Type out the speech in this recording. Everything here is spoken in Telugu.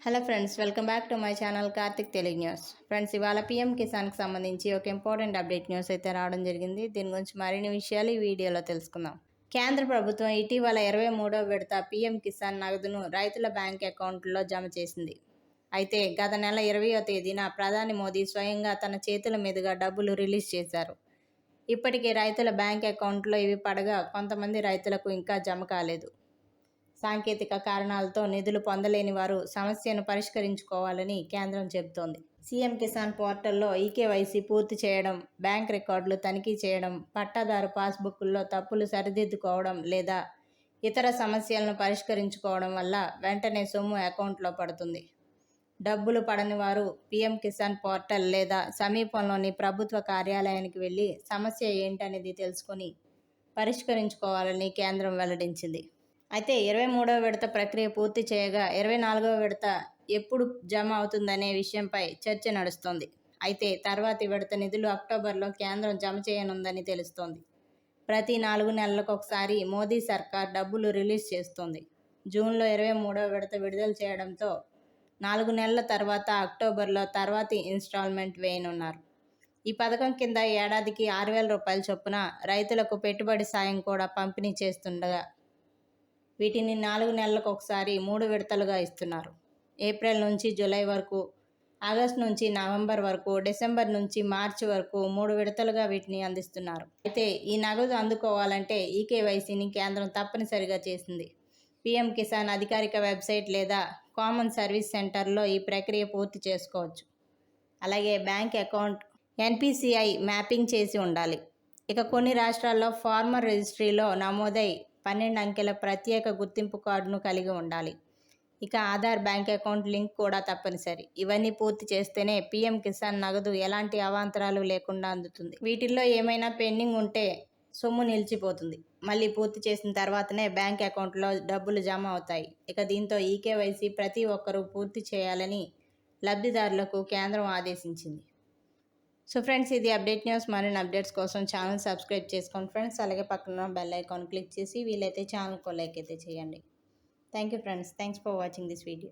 Hello friends, welcome back to my channel Karthik Telugu news. Friends, ఇవాళ పీఎం కిసాన్కి సంబంధించి ఒక ఇంపార్టెంట్ అప్డేట్ న్యూస్ అయితే రావడం జరిగింది. దీని గురించి మరిన్ని విషయాలు ఈ వీడియోలో తెలుసుకుందాం. కేంద్ర ప్రభుత్వం ఇటీవల 23వ విడత పీఎం కిసాన్ నగదును రైతుల బ్యాంక్ అకౌంట్లో జమ చేసింది. అయితే గత నెల 20వ తేదీన ప్రధాని మోదీ స్వయంగా తన చేతుల మీదుగా డబ్బులు రిలీజ్ చేశారు. ఇప్పటికే రైతుల బ్యాంక్ అకౌంట్లో ఇవి పడగా కొంతమంది రైతులకు ఇంకా జమ కాలేదు. సాంకేతిక కారణాలతో నిధులు పొందలేని వారు సమస్యను పరిష్కరించుకోవాలని కేంద్రం చెబుతోంది. సీఎం కిసాన్ పోర్టల్లో ఈకేవైసీ పూర్తి చేయడం, బ్యాంక్ రికార్డులు తనిఖీ చేయడం, పట్టాదారు పాస్బుక్ల్లో తప్పులు సరిదిద్దుకోవడం లేదా ఇతర సమస్యలను పరిష్కరించుకోవడం వల్ల వెంటనే సొమ్ము అకౌంట్లో పడుతుంది. డబ్బులు పడని వారు పీఎం కిసాన్ పోర్టల్ లేదా సమీపంలోని ప్రభుత్వ కార్యాలయానికి వెళ్ళి సమస్య ఏంటనేది తెలుసుకొని పరిష్కరించుకోవాలని కేంద్రం వెల్లడించింది. అయితే 23వ విడత ప్రక్రియ పూర్తి చేయగా 24వ విడత ఎప్పుడు జమ అవుతుందనే విషయంపై చర్చ నడుస్తోంది. అయితే తర్వాతి విడత నిధులు అక్టోబర్లో కేంద్రం జమ చేయనుందని తెలుస్తోంది. ప్రతి 4 నెలలకు ఒకసారి మోదీ సర్కార్ డబ్బులు రిలీజ్ చేస్తోంది. జూన్లో 23వ విడత విడుదల చేయడంతో 4 నెలల తర్వాత అక్టోబర్లో తర్వాతి ఇన్స్టాల్మెంట్ వేయనున్నారు. ఈ పథకం కింద ఏడాదికి 6,000 రూపాయల చొప్పున రైతులకు పెట్టుబడి సాయం కూడా పంపిణీ చేస్తుండగా వీటిని 4 నెలలకు ఒకసారి 3 విడతలుగా ఇస్తున్నారు. ఏప్రిల్ నుంచి జూలై వరకు, ఆగస్టు నుంచి నవంబర్ వరకు, డిసెంబర్ నుంచి మార్చి వరకు 3 విడతలుగా వీటిని అందిస్తున్నారు. అయితే ఈ నగదు అందుకోవాలంటే ఈకేవైసీని కేంద్రం తప్పనిసరిగా చేసింది. పీఎం కిసాన్ అధికారిక వెబ్సైట్ లేదా కామన్ సర్వీస్ సెంటర్లో ఈ ప్రక్రియ పూర్తి చేసుకోవచ్చు. అలాగే బ్యాంక్ అకౌంట్ ఎన్పిసిఐ మ్యాపింగ్ చేసి ఉండాలి. ఇక కొన్ని రాష్ట్రాల్లో ఫార్మర్ రిజిస్ట్రీలో నమోదై 12 అంకెల ప్రత్యేక గుర్తింపు కార్డును కలిగి ఉండాలి. ఇక ఆధార్ బ్యాంక్ అకౌంట్ లింక్ కూడా తప్పనిసరి. ఇవన్నీ పూర్తి చేస్తేనే పీఎం కిసాన్ నగదు ఎలాంటి అవాంతరాలు లేకుండా అందుతుంది. వీటిల్లో ఏమైనా పెండింగ్ ఉంటే సొమ్ము నిలిచిపోతుంది. మళ్ళీ పూర్తి చేసిన తర్వాతనే బ్యాంక్ అకౌంట్లో డబ్బులు జమ అవుతాయి. ఇక దీంతో ఈకేవైసీ ప్రతి ఒక్కరూ పూర్తి చేయాలని లబ్ధిదారులకు కేంద్రం ఆదేశించింది. సో ఫ్రెండ్స్, ఇది అప్డేట్ న్యూస్. మరిన్ని అప్డేట్స్ కోసం ఛానల్ సబ్స్క్రైబ్ చేసుకోండి ఫ్రెండ్స్. అలాగే పక్కన బెల్ ఐకాన్ క్లిక్ చేసి వీలైతే ఛానల్కు లైక్ అయితే చేయండి. Thank you friends. Thanks for watching this video.